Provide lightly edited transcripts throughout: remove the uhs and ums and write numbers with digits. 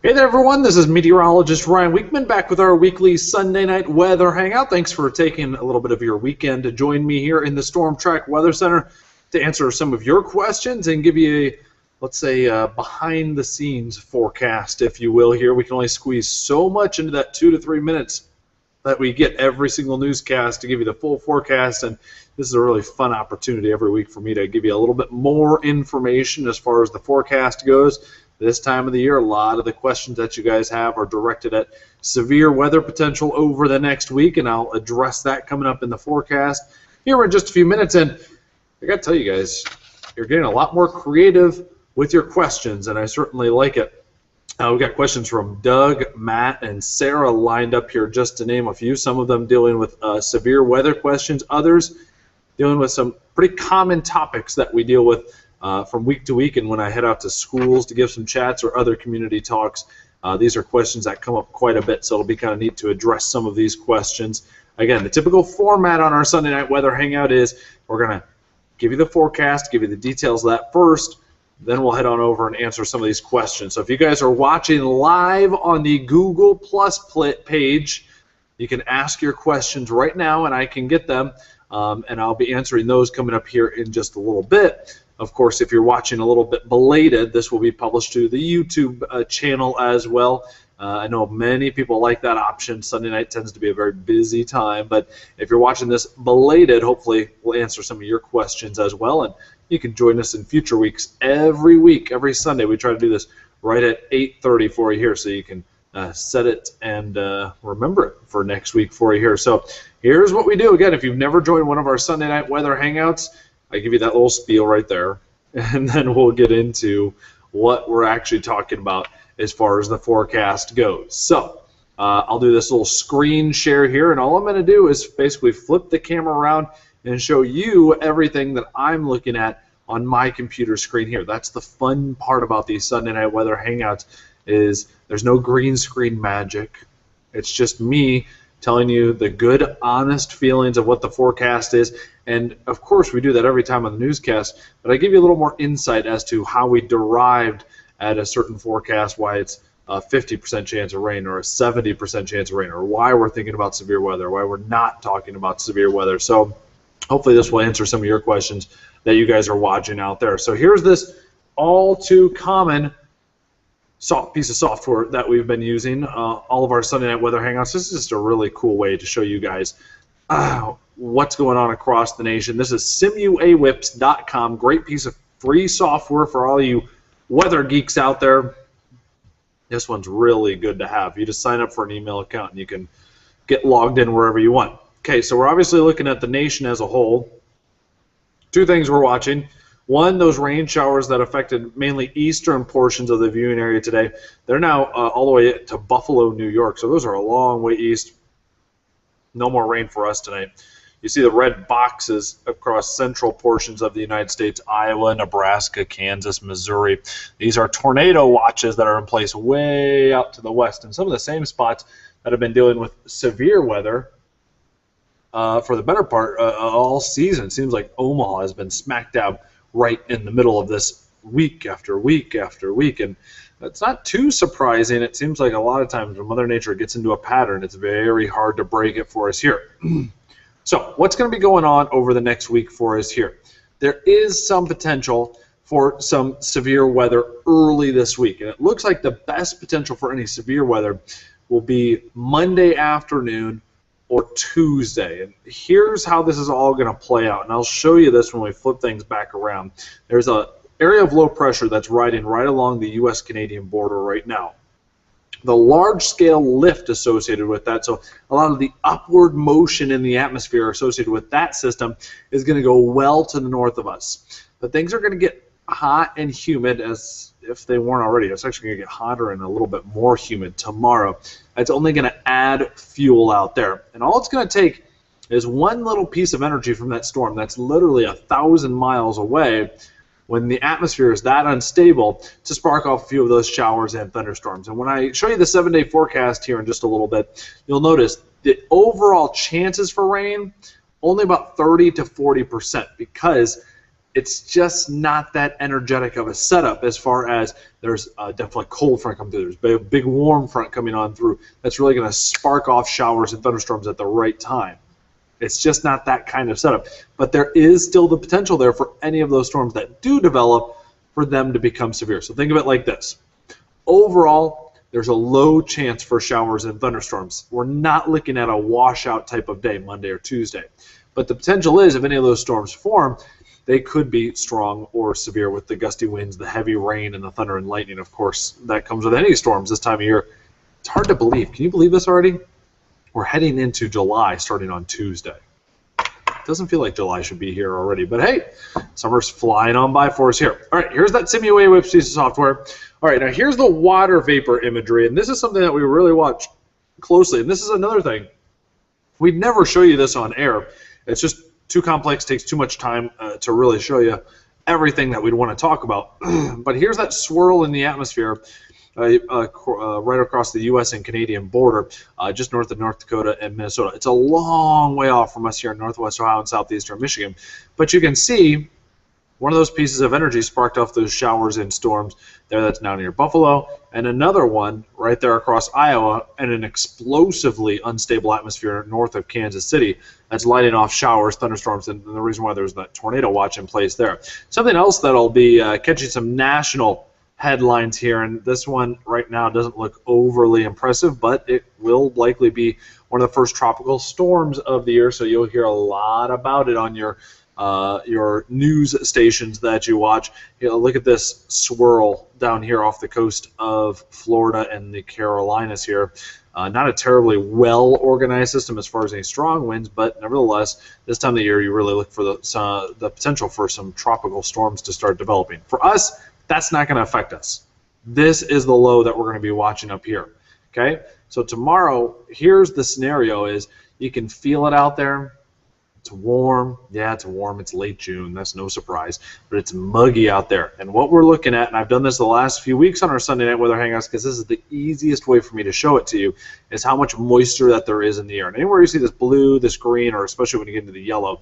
Hey there, everyone. This is meteorologist Ryan Weekman back with our weekly Sunday night weather hangout. Thanks for taking a little bit of your weekend to join me here in the Storm Track Weather Center to answer some of your questions and give you a, let's say, behind-the-scenes forecast, if you will. Here, we can only squeeze so much into that 2 to 3 minutes that we get every single newscast to give you the full forecast, and this is a really fun opportunity every week for me to give you a little bit more information as far as the forecast goes. This time of the year, a lot of the questions that you guys have are directed at severe weather potential over the next week, and I'll address that coming up in the forecast here in just a few minutes. And I got to tell you guys, you're getting a lot more creative with your questions, and I certainly like it. We've got questions from Doug, Matt, and Sarah lined up here, just to name a few. Some of them dealing with severe weather questions, others dealing with some pretty common topics that we deal with from week to week, and when I head out to schools to give some chats or other community talks. These are questions that come up quite a bit, so it'll be kind of neat to address some of these questions. Again, the typical format on our Sunday Night Weather Hangout is we're going to give you the forecast, give you the details of that first, then we'll head on over and answer some of these questions. So if you guys are watching live on the Google Plus page, you can ask your questions right now, and I can get them, and I'll be answering those coming up here in just a little bit. Of course, if you're watching a little bit belated, this will be published to the YouTube channel as well. I know many people like that option. Sunday night tends to be a very busy time, but if you're watching this belated, hopefully we'll answer some of your questions as well, and you can join us in future weeks. Every week, every Sunday, we try to do this right at 8:30 for you here, so you can set it and remember it for next week for you here. So here's what we do. Again, if you've never joined one of our Sunday Night Weather Hangouts, I give you that little spiel right there, and then we'll get into what we're actually talking about as far as the forecast goes. So I'll do this little screen share here, and all I'm going to do is basically flip the camera around and show you everything that I'm looking at on my computer screen here. That's the fun part about these Sunday Night Weather Hangouts, is there's no green screen magic. It's just me telling you the good, honest feelings of what the forecast is. And, of course, we do that every time on the newscast, but I give you a little more insight as to how we derived at a certain forecast, why it's a 50% chance of rain or a 70% chance of rain, or why we're thinking about severe weather, why we're not talking about severe weather. So hopefully this will answer some of your questions that you guys are watching out there. So here's this all too common piece of software that we've been using, all of our Sunday Night Weather Hangouts. This is just a really cool way to show you guys what's going on across the nation. This is simuawips.com. Great piece of free software for all you weather geeks out there. This one's really good to have. You just sign up for an email account and you can get logged in wherever you want. Okay, so we're obviously looking at the nation as a whole. Two things we're watching. One, those rain showers that affected mainly eastern portions of the viewing area today, they're now all the way to Buffalo, New York. So those are a long way east. No more rain for us tonight. You see the red boxes across central portions of the United States: Iowa, Nebraska, Kansas, Missouri. These are tornado watches that are in place way out to the west. And some of the same spots that have been dealing with severe weather for the better part all season. It seems like Omaha has been smack dab right in the middle of this week after week after week, and that's not too surprising. It seems like a lot of times when Mother Nature gets into a pattern, it's very hard to break it for us here. So what's going to be going on over the next week for us here? There is some potential for some severe weather early this week, and it looks like the best potential for any severe weather will be Monday afternoon or Tuesday. And here's how this is all going to play out, and I'll show you this when we flip things back around. There's an area of low pressure that's riding right along the U.S.-Canadian border right now. The large-scale lift associated with that, so a lot of the upward motion in the atmosphere associated with that system, is going to go well to the north of us. But things are going to get hot and humid, as if they weren't already. It's actually going to get hotter and a little bit more humid tomorrow. It's only going to add fuel out there. And all it's going to take is one little piece of energy from that storm that's literally 1,000 miles away, when the atmosphere is that unstable, to spark off a few of those showers and thunderstorms. And when I show you the 7-day forecast here in just a little bit, you'll notice the overall chances for rain, only about 30 to 40%, because it's just not that energetic of a setup as far as there's definitely a cold front coming through. There's a big warm front coming on through that's really going to spark off showers and thunderstorms at the right time. It's just not that kind of setup. But there is still the potential there for any of those storms that do develop for them to become severe. So think of it like this. Overall, there's a low chance for showers and thunderstorms. We're not looking at a washout type of day, Monday or Tuesday. But the potential is if any of those storms form, they could be strong or severe with the gusty winds, the heavy rain, and the thunder and lightning, of course, that comes with any storms this time of year. It's hard to believe. Can you believe this already? We're heading into July starting on Tuesday. It doesn't feel like July should be here already, but hey, summer's flying on by for us here. All right, here's that SimuWave piece of software. All right, now here's the water vapor imagery, and this is something that we really watch closely, and this is another thing. We'd never show you this on air. It's just too complex, takes too much time to really show you everything that we'd want to talk about. But here's that swirl in the atmosphere right across the U.S. and Canadian border, just north of North Dakota and Minnesota. It's a long way off from us here in northwest Ohio and southeastern Michigan. But you can see one of those pieces of energy sparked off those showers and storms there that's now near Buffalo, and another one right there across Iowa, and an explosively unstable atmosphere north of Kansas City that's lighting off showers, thunderstorms, and the reason why there's that tornado watch in place there. Something else that'll be catching some national headlines here, and this one right now doesn't look overly impressive, but it will likely be one of the first tropical storms of the year, so you'll hear a lot about it on your news stations that you watch. Look at this swirl down here off the coast of Florida and the Carolinas here. Not a terribly well-organized system as far as any strong winds, but nevertheless, this time of the year you really look for the potential for some tropical storms to start developing. For us, that's not going to affect us. This is the low that we're going to be watching up here. Okay, so tomorrow, here's the scenario: is you can feel it out there. It's warm. Yeah, it's warm. It's late June. That's no surprise. But it's muggy out there. And what we're looking at, and I've done this the last few weeks on our Sunday Night Weather Hangouts because this is the easiest way for me to show it to you, is how much moisture that there is in the air. And anywhere you see this blue, this green, or especially when you get into the yellow,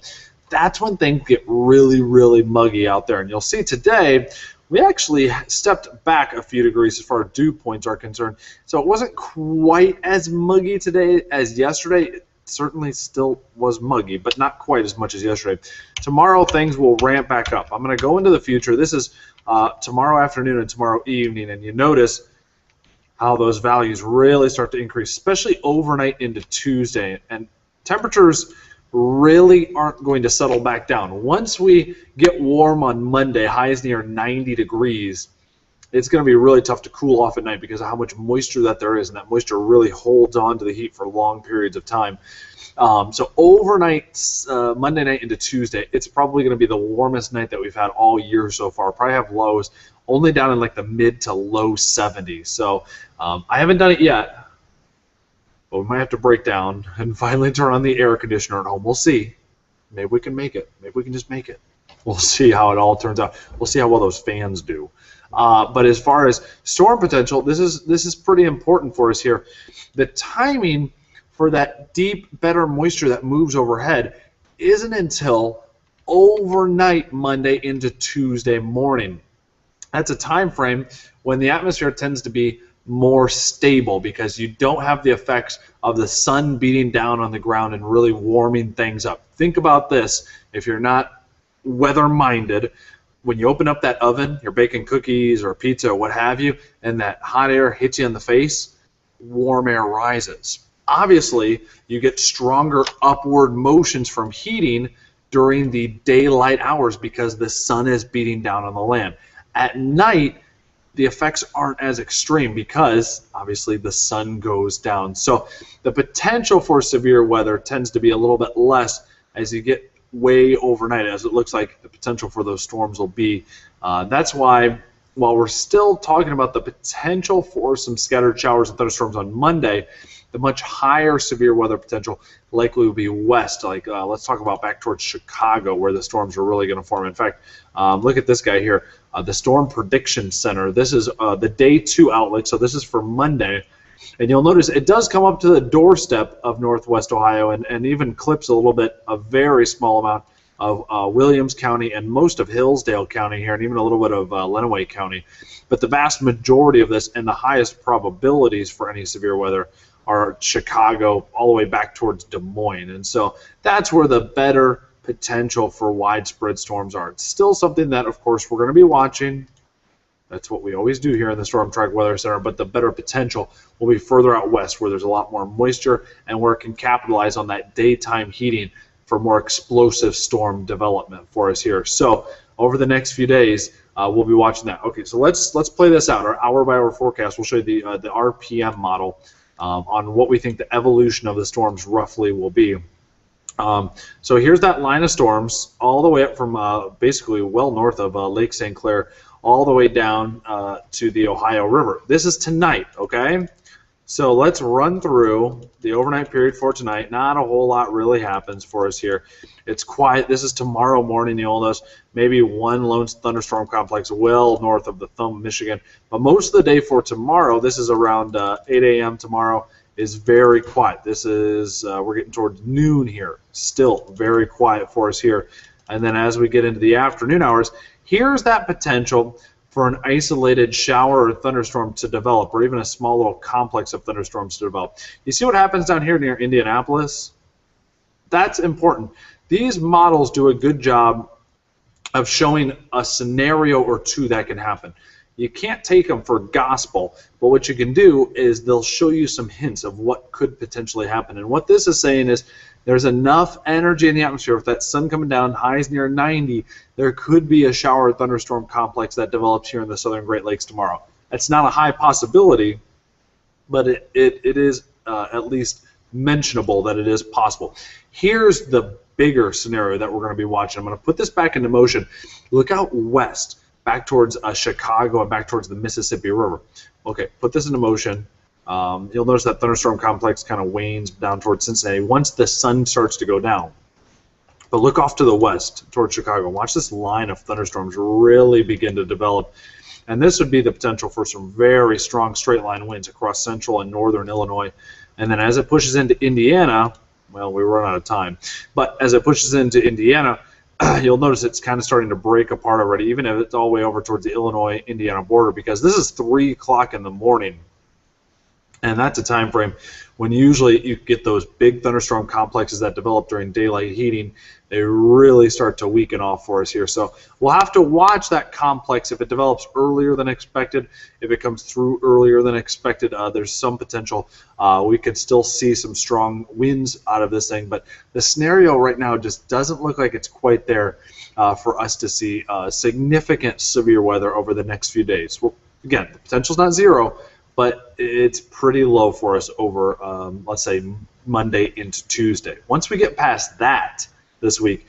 that's when things get really, really muggy out there. And you'll see today, we actually stepped back a few degrees as far as dew points are concerned. So it wasn't quite as muggy today as yesterday. Certainly still was muggy, but not quite as much as yesterday. Tomorrow things will ramp back up. I'm going to go into the future. This is tomorrow afternoon and tomorrow evening, and you notice how those values really start to increase, especially overnight into Tuesday. And temperatures really aren't going to settle back down. Once we get warm on Monday, highs near 90 degrees, it's going to be really tough to cool off at night because of how much moisture that there is, and that moisture really holds on to the heat for long periods of time. So overnight, Monday night into Tuesday, it's probably going to be the warmest night that we've had all year so far. Probably have lows only down in like the mid to low 70s. So I haven't done it yet, but we might have to break down and finally turn on the air conditioner at home. We'll see. Maybe we can make it. Maybe we can just make it. We'll see how it all turns out. We'll see how well those fans do. But as far as storm potential, this is pretty important for us here. The timing for that deep, better moisture that moves overhead isn't until overnight Monday into Tuesday morning. That's a time frame when the atmosphere tends to be more stable because you don't have the effects of the sun beating down on the ground and really warming things up. Think about this. If you're not weather-minded, when you open up that oven, you're baking cookies or pizza or what have you, and that hot air hits you in the face, warm air rises. Obviously, you get stronger upward motions from heating during the daylight hours because the sun is beating down on the land. At night, the effects aren't as extreme because, obviously, the sun goes down. So the potential for severe weather tends to be a little bit less as you get way overnight, as it looks like the potential for those storms will be. That's why, while we're still talking about the potential for some scattered showers and thunderstorms on Monday, the much higher severe weather potential likely will be west. Like let's talk about back towards Chicago, where the storms are really going to form. In fact, look at this guy here, the Storm Prediction Center. This is the Day 2 outlook, so this is for Monday. And you'll notice it does come up to the doorstep of northwest Ohio and even clips a little bit, a very small amount of Williams County and most of Hillsdale County here, and even a little bit of Lenawee County. But the vast majority of this and the highest probabilities for any severe weather are Chicago all the way back towards Des Moines. And so that's where the better potential for widespread storms are. It's still something that, of course, we're going to be watching. That's what we always do here in the Storm Track Weather Center, but the better potential will be further out west where there's a lot more moisture and where it can capitalize on that daytime heating for more explosive storm development for us here. So over the next few days, we'll be watching that. Okay, so let's play this out. Our hour-by-hour forecast, we'll show you the RPM model on what we think the evolution of the storms roughly will be. So here's that line of storms all the way up from basically well north of Lake St. Clair all the way down to the Ohio River. This is tonight, okay? So let's run through the overnight period for tonight. Not a whole lot really happens for us here. It's quiet. This is tomorrow morning, you'll notice. Maybe one lone thunderstorm complex well north of the thumb, Michigan. But most of the day for tomorrow, this is around 8 a.m. tomorrow, is very quiet. This is, we're getting towards noon here. Still very quiet for us here. And then as we get into the afternoon hours, here's that potential for an isolated shower or thunderstorm to develop, or even a small little complex of thunderstorms to develop. You see what happens down here near Indianapolis? That's important. These models do a good job of showing a scenario or two that can happen. You can't take them for gospel, but what you can do is they'll show you some hints of what could potentially happen. And what this is saying is there's enough energy in the atmosphere. With that sun coming down, highs near 90, there could be a shower or thunderstorm complex that develops here in the southern Great Lakes tomorrow. That's not a high possibility, but it is at least mentionable that it is possible. Here's the bigger scenario that we're going to be watching. I'm going to put this back into motion. Look out west, back towards Chicago and back towards the Mississippi River. Okay, put this into motion. You'll notice that thunderstorm complex kind of wanes down towards Cincinnati once the sun starts to go down. But look off to the west towards Chicago. Watch this line of thunderstorms really begin to develop. And this would be the potential for some very strong straight line winds across central and northern Illinois. And then as it pushes into Indiana, well, we run out of time. But as it pushes into Indiana, you'll notice it's kind of starting to break apart already, even if it's all the way over towards the Illinois-Indiana border, because this is 3 o'clock in the morning. And that's a time frame when usually you get those big thunderstorm complexes that develop during daylight heating. They really start to weaken off for us here. So we'll have to watch that complex. If it develops earlier than expected, if it comes through earlier than expected, there's some potential. We could still see some strong winds out of this thing. But the scenario right now just doesn't look like it's quite there for us to see significant severe weather over the next few days. Well, again, the potential's not zero, but it's pretty low for us over, let's say, Monday into Tuesday. Once we get past that this week,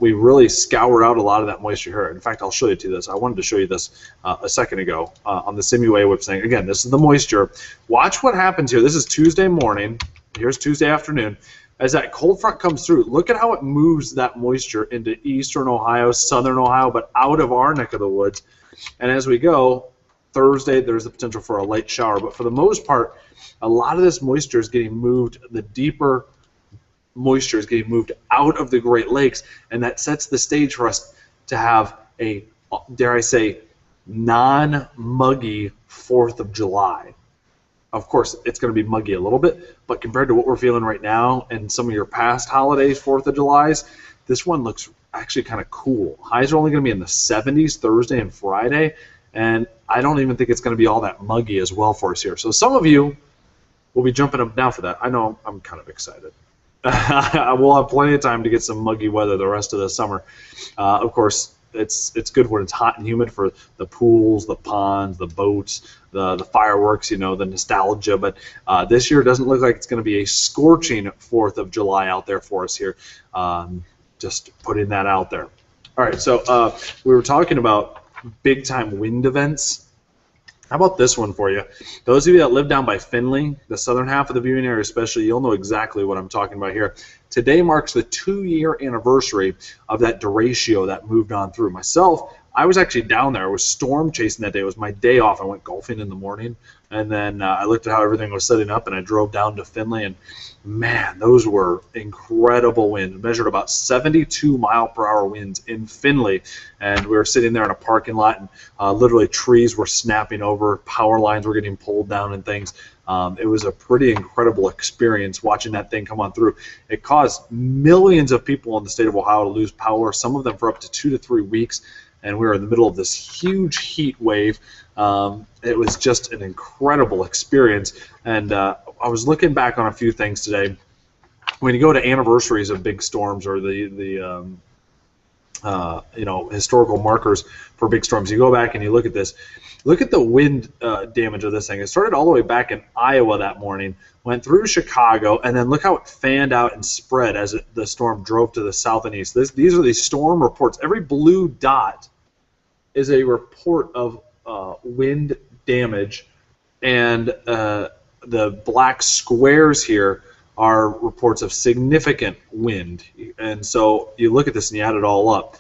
we really scoured out a lot of that moisture here. In fact, I'll show you this. I wanted to show you this a second ago on the SimuWave thing. Again, this is the moisture. Watch what happens here. This is Tuesday morning. Here's Tuesday afternoon. As that cold front comes through, look at how it moves that moisture into eastern Ohio, southern Ohio, but out of our neck of the woods. And as we go, Thursday, there's the potential for a light shower. But for the most part, a lot of this moisture is getting moved, the deeper moisture is getting moved out of the Great Lakes, and that sets the stage for us to have a, dare I say, non-muggy 4th of July. Of course, it's going to be muggy a little bit, but compared to what we're feeling right now and some of your past holidays, 4th of Julys, this one looks actually kind of cool. Highs are only going to be in the 70s Thursday and Friday, and I don't even think it's going to be all that muggy as well for us here. So some of you will be jumping up and down for that. I know I'm kind of excited. We'll have plenty of time to get some muggy weather the rest of the summer. Of course, it's good when it's hot and humid for the pools, the ponds, the boats, the fireworks, you know, the nostalgia. But this year doesn't look like it's going to be a scorching 4th of July out there for us here. Just putting that out there. All right, so we were talking about big-time wind events. How about this one for you? Those of you that live down by Findlay, the southern half of the viewing area especially, you'll know exactly what I'm talking about here. Today marks the 2-year anniversary of that derecho that moved on through. Myself, I was actually down there. I was storm chasing that day. It was my day off. I went golfing in the morning, and then I looked at how everything was setting up, and I drove down to Findlay, and man, those were incredible winds. Measured about 72-mile-per-hour winds in Findlay, and we were sitting there in a parking lot, and literally trees were snapping over, power lines were getting pulled down and things. It was a pretty incredible experience watching that thing come on through. It caused millions of people in the state of Ohio to lose power, some of them for up to 2 to 3 weeks, and we were in the middle of this huge heat wave. It was just an incredible experience, and I was looking back on a few things today. When you go to anniversaries of big storms or the historical markers for big storms, you go back and you look at this. Look at the wind damage of this thing. It started all the way back in Iowa that morning, went through Chicago, and then look how it fanned out and spread as the storm drove to the south and east. These are the storm reports. Every blue dot is a report of wind damage, and the black squares here are reports of significant wind. And so you look at this and you add it all up.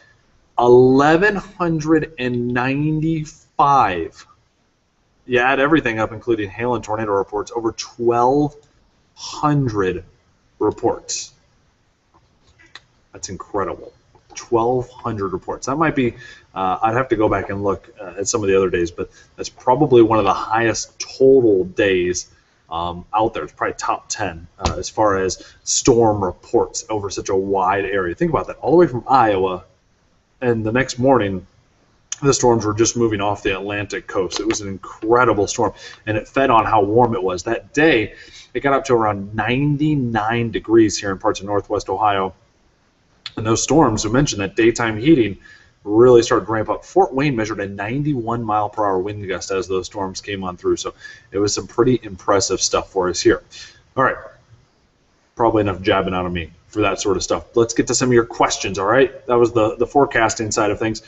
1,195. You add everything up, including hail and tornado reports, over 1,200 reports. That's incredible. 1,200 reports. That might be, I'd have to go back and look at some of the other days, but that's probably one of the highest total days out there. It's probably top 10 as far as storm reports over such a wide area. Think about that, all the way from Iowa, and the next morning the storms were just moving off the Atlantic coast. It was an incredible storm, and it fed on how warm it was. That day, it got up to around 99 degrees here in parts of northwest Ohio. And those storms, we mentioned that daytime heating really started to ramp up. Fort Wayne measured a 91-mile-per-hour wind gust as those storms came on through. So it was some pretty impressive stuff for us here. All right, probably enough jabbing out of me for that sort of stuff. Let's get to some of your questions, all right? That was the forecasting side of things.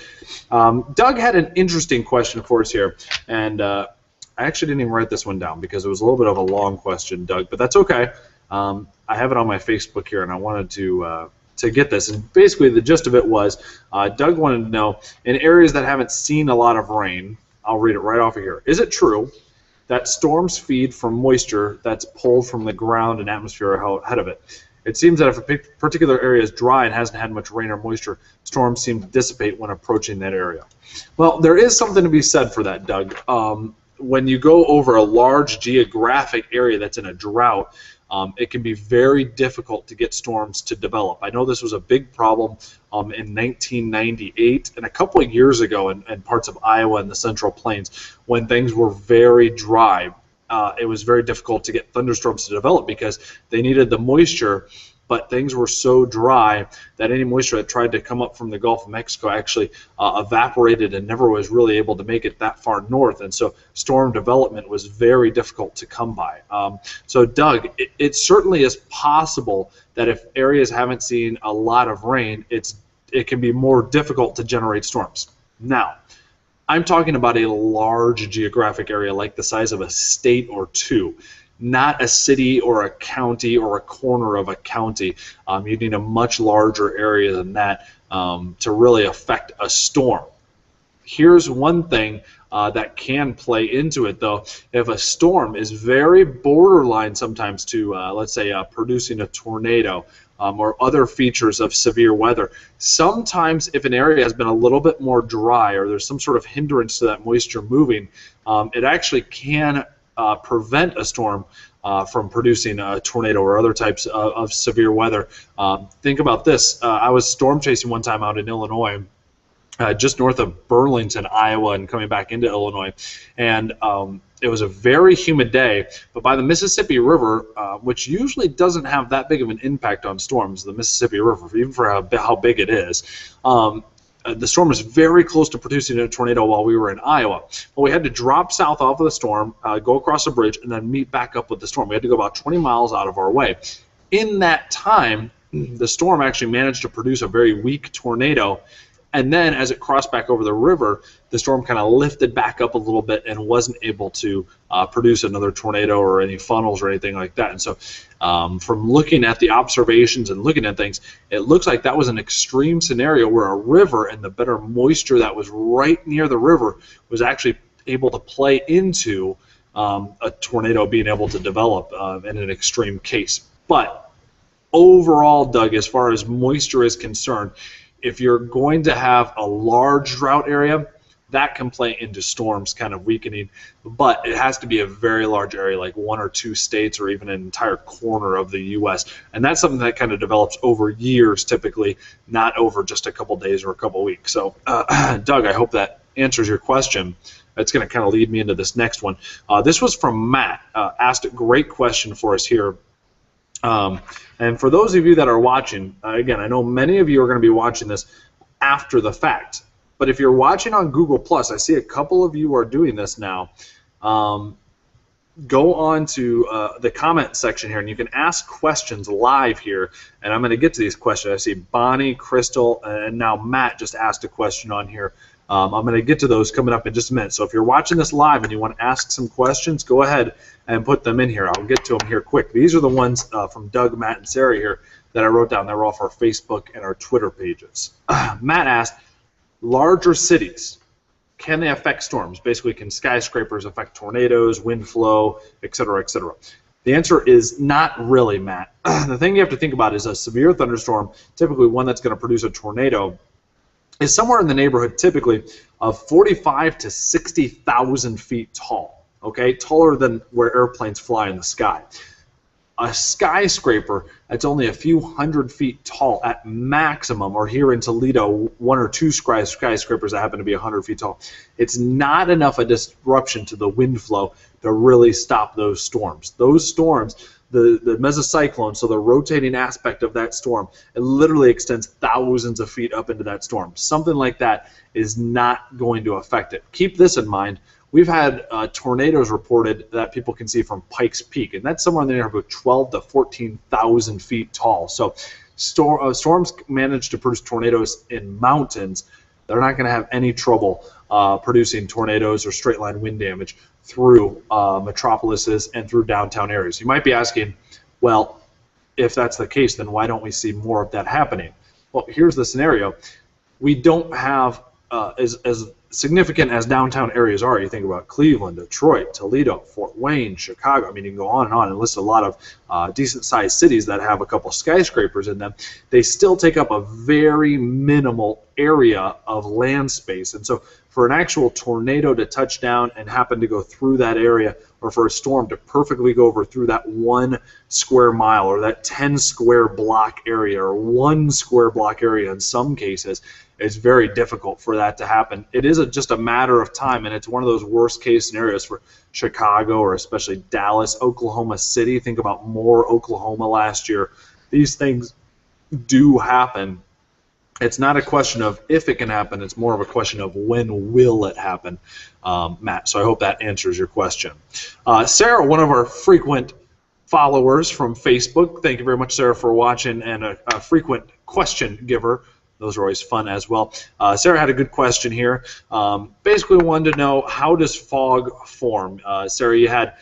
Doug had an interesting question for us here, and I actually didn't even write this one down because it was a little bit of a long question, Doug, but that's okay. I have it on my Facebook here, and I wanted to get this. And basically the gist of it was Doug wanted to know, in areas that haven't seen a lot of rain, I'll read it right off of here. Is it true that storms feed from moisture that's pulled from the ground and atmosphere ahead of it? It seems that if a particular area is dry and hasn't had much rain or moisture, storms seem to dissipate when approaching that area. Well, there is something to be said for that, Doug. When you go over a large geographic area that's in a drought, it can be very difficult to get storms to develop. I know this was a big problem in 1998 and a couple of years ago in parts of Iowa and the Central Plains when things were very dry. It was very difficult to get thunderstorms to develop because they needed the moisture, but things were so dry that any moisture that tried to come up from the Gulf of Mexico actually evaporated and never was really able to make it that far north, and so storm development was very difficult to come by. So Doug, it certainly is possible that if areas haven't seen a lot of rain, it can be more difficult to generate storms. Now, I'm talking about a large geographic area like the size of a state or two, not a city or a county or a corner of a county. You need a much larger area than that to really affect a storm. Here's one thing that can play into it, though. If a storm is very borderline sometimes to, let's say, producing a tornado, or other features of severe weather. Sometimes if an area has been a little bit more dry or there's some sort of hindrance to that moisture moving, it actually can prevent a storm from producing a tornado or other types of severe weather. Think about this. I was storm chasing one time out in Illinois, just north of Burlington, Iowa, and coming back into Illinois. And it was a very humid day, but by the Mississippi River, which usually doesn't have that big of an impact on storms, the Mississippi River, even for how big it is, the storm was very close to producing a tornado while we were in Iowa. Well, we had to drop south off of the storm, go across a bridge, and then meet back up with the storm. We had to go about 20 miles out of our way. In that time, the storm actually managed to produce a very weak tornado And then as it crossed back over the river, the storm kind of lifted back up a little bit and wasn't able to produce another tornado or any funnels or anything like that. And so from looking at the observations and looking at things, it looks like that was an extreme scenario where a river and the better moisture that was right near the river was actually able to play into a tornado being able to develop in an extreme case. But overall, Doug, as far as moisture is concerned, if you're going to have a large drought area, that can play into storms kind of weakening, but it has to be a very large area, like 1 or 2 states or even an entire corner of the U.S. And that's something that kind of develops over years typically, not over just a couple days or a couple weeks. So, Doug, I hope that answers your question. That's going to kind of lead me into this next one. This was from Matt. Asked a great question for us here. And for those of you that are watching, again, I know many of you are going to be watching this after the fact. But if you're watching on Google+, I see a couple of you are doing this now. Go on to the comment section here, and you can ask questions live here. And I'm going to get to these questions. I see Bonnie, Crystal, and now Matt just asked a question on here. I'm going to get to those coming up in just a minute. So if you're watching this live and you want to ask some questions, go ahead and put them in here. I'll get to them here quick. These are the ones from Doug, Matt, and Sarah here that I wrote down. They were off our Facebook and our Twitter pages. Matt asked, larger cities, can they affect storms? Basically, can skyscrapers affect tornadoes, wind flow, et cetera, et cetera? The answer is not really, Matt. The thing you have to think about is a severe thunderstorm, typically one that's going to produce a tornado, is somewhere in the neighborhood typically of 45 to 60,000 feet tall, okay? Taller than where airplanes fly in the sky. A skyscraper that's only a few hundred feet tall at maximum, or here in Toledo, 1 or 2 skyscrapers that happen to be 100 feet tall, it's not enough a disruption to the wind flow to really stop those storms. Those storms, the mesocyclone, so the rotating aspect of that storm, it literally extends thousands of feet up into that storm. Something like that is not going to affect it. Keep this in mind. We've had tornadoes reported that people can see from Pikes Peak, and that's somewhere in the neighborhood of 12 to 14,000 feet tall. So storms manage to produce tornadoes in mountains. They're not going to have any trouble producing tornadoes or straight line wind damage through metropolises and through downtown areas. You might be asking, well, if that's the case, then why don't we see more of that happening? Well, here's the scenario. We don't have as significant as downtown areas are. You think about Cleveland, Detroit, Toledo, Fort Wayne, Chicago. I mean, you can go on and list a lot of decent-sized cities that have a couple skyscrapers in them. They still take up a very minimal area of land space. And so for an actual tornado to touch down and happen to go through that area, or for a storm to perfectly go over through that 1 square mile or that 10 square block area or 1 square block area in some cases, it's very difficult for that to happen. It is just a matter of time, and it's one of those worst case scenarios for Chicago or especially Dallas, Oklahoma City. Think about Moore, Oklahoma last year. These things do happen. It's not a question of if it can happen, it's more of a question of when will it happen, Matt. So I hope that answers your question. Sarah, one of our frequent followers from Facebook, thank you very much, Sarah, for watching, and a frequent question giver. Those are always fun as well. Sarah had a good question here. Basically wanted to know, how does fog form? Sarah, you had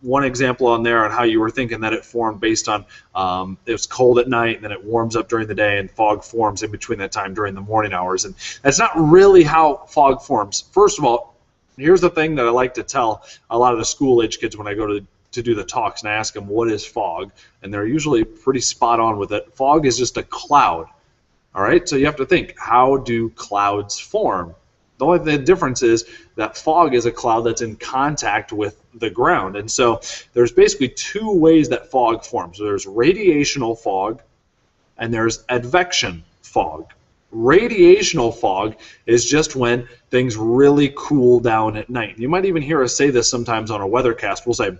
one example on there on how you were thinking that it formed based on it was cold at night and then it warms up during the day and fog forms in between that time during the morning hours. And that's not really how fog forms. First of all, here's the thing that I like to tell a lot of the school-age kids when I go to do the talks, and I ask them, what is fog? And they're usually pretty spot on with it. Fog is just a cloud. All right, so you have to think, how do clouds form? The only difference is that fog is a cloud that's in contact with the ground. And so there's basically 2 ways that fog forms. There's radiational fog and there's advection fog. Radiational fog is just when things really cool down at night. You might even hear us say this sometimes on a weathercast. We'll say,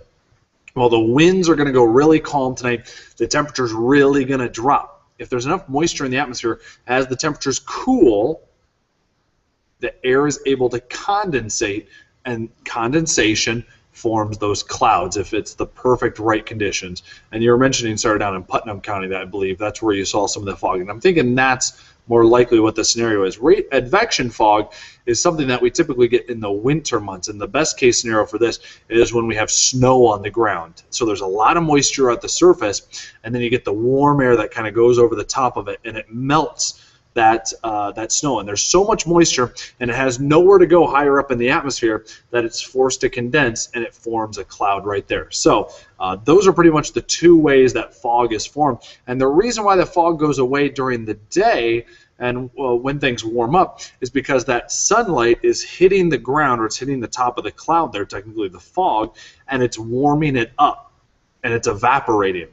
well, the winds are going to go really calm tonight. The temperature's really going to drop. If there's enough moisture in the atmosphere, as the temperatures cool, the air is able to condensate, and condensation forms those clouds if it's the perfect right conditions. And you were mentioning, Sarah, down in Putnam County, that I believe that's where you saw some of the fog. And I'm thinking that's more likely what the scenario is. Advection fog is something that we typically get in the winter months, and the best case scenario for this is when we have snow on the ground. So there's a lot of moisture at the surface, and then you get the warm air that kind of goes over the top of it, and it melts that snow. And there's so much moisture, and it has nowhere to go higher up in the atmosphere, that it's forced to condense, and it forms a cloud right there. So those are pretty much the two ways that fog is formed. And the reason why the fog goes away during the day and when things warm up is because that sunlight is hitting the ground, or it's hitting the top of the cloud there, technically the fog, and it's warming it up, and it's evaporating.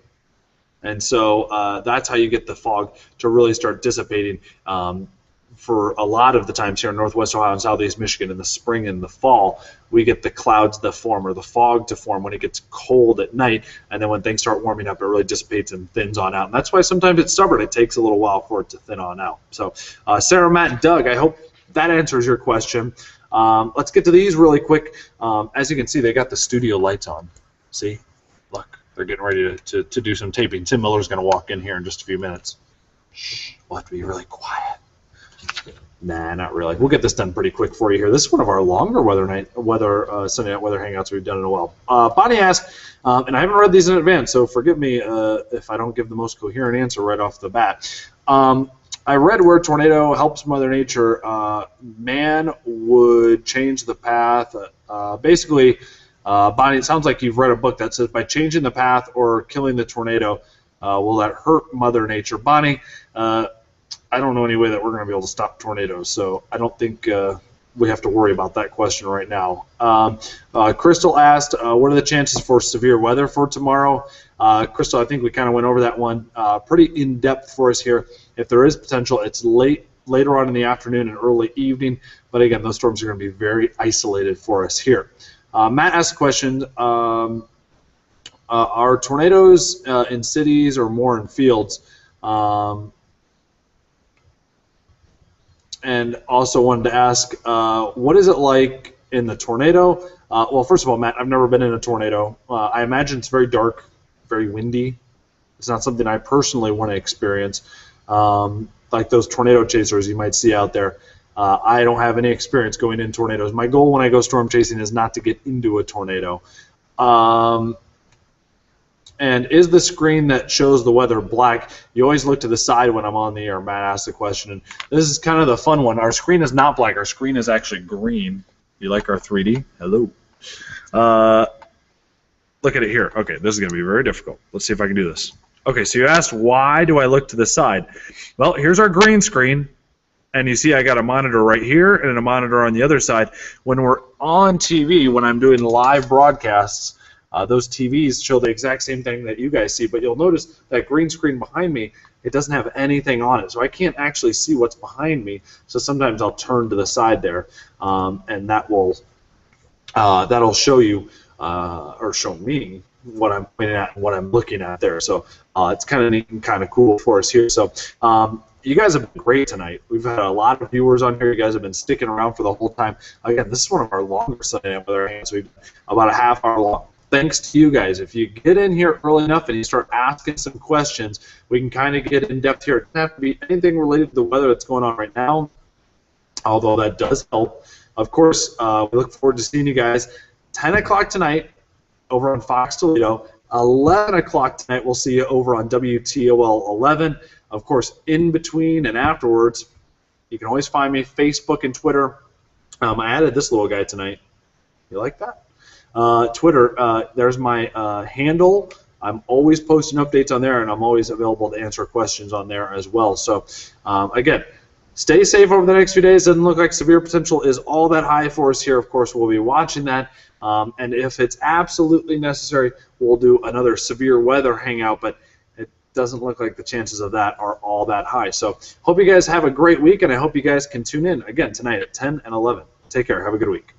And so that's how you get the fog to really start dissipating for a lot of the times here in Northwest Ohio and Southeast Michigan in the spring and the fall. We get the clouds to form, or the fog to form, when it gets cold at night, and then when things start warming up, it really dissipates and thins on out. And that's why sometimes it's stubborn. It takes a little while for it to thin on out. So Sarah, Matt, and Doug, I hope that answers your question. Let's get to these really quick. As you can see, they got the studio lights on. See? Look. They're getting ready to do some taping. Tim Miller's going to walk in here in just a few minutes. Shh, we'll have to be really quiet. Nah, not really. We'll get this done pretty quick for you here. This is one of our longer Sunday night weather hangouts we've done in a while. Bonnie asked, and I haven't read these in advance, so forgive me if I don't give the most coherent answer right off the bat. I read where tornado helps Mother Nature. Man would change the path. Basically, Bonnie, it sounds like you've read a book that says by changing the path or killing the tornado, will that hurt Mother Nature? Bonnie, I don't know any way that we're going to be able to stop tornadoes, so I don't think we have to worry about that question right now. Crystal asked, what are the chances for severe weather for tomorrow? Crystal, I think we kind of went over that one pretty in-depth for us here. If there is potential, it's later on in the afternoon and early evening, but again, those storms are going to be very isolated for us here. Matt asked a question, are tornadoes in cities or more in fields? And also wanted to ask, what is it like in the tornado? Well, first of all, Matt, I've never been in a tornado. I imagine it's very dark, very windy. It's not something I personally want to experience. Like those tornado chasers you might see out there. I don't have any experience going in tornadoes. My goal when I go storm chasing is not to get into a tornado. And is the screen that shows the weather black? You always look to the side when I'm on the air. Matt asked the question. And this is kind of the fun one. Our screen is not black. Our screen is actually green. You like our 3D? Hello. Look at it here. Okay, this is going to be very difficult. Let's see if I can do this. Okay, so you asked why do I look to the side? Well, here's our green screen. And you see I got a monitor right here and a monitor on the other side. When we're on TV, when I'm doing live broadcasts, those TVs show the exact same thing that you guys see, but you'll notice that green screen behind me, it doesn't have anything on it. So I can't actually see what's behind me. So sometimes I'll turn to the side there, and that'll show you, or show me, what I'm pointing at and what I'm looking at there. So it's kind of neat and kind of cool for us here. So you guys have been great tonight. We've had a lot of viewers on here. You guys have been sticking around for the whole time. Again, this is one of our longer Sunday night weather hangouts. We've about a half hour long. Thanks to you guys. If you get in here early enough and you start asking some questions, we can kind of get in depth here. It doesn't have to be anything related to the weather that's going on right now, although that does help. Of course, we look forward to seeing you guys 10 o'clock tonight over on Fox Toledo. 11 o'clock tonight, we'll see you over on WTOL-11. Of course, in between and afterwards, you can always find me Facebook and Twitter. I added this little guy tonight. You like that? Twitter, there's my handle. I'm always posting updates on there, and I'm always available to answer questions on there as well. So, again, stay safe over the next few days. Doesn't look like severe potential is all that high for us here. Of course, we'll be watching that. And if it's absolutely necessary, we'll do another severe weather hangout, but it doesn't look like the chances of that are all that high. So, hope you guys have a great week, and I hope you guys can tune in again tonight at 10 and 11. Take care. Have a good week.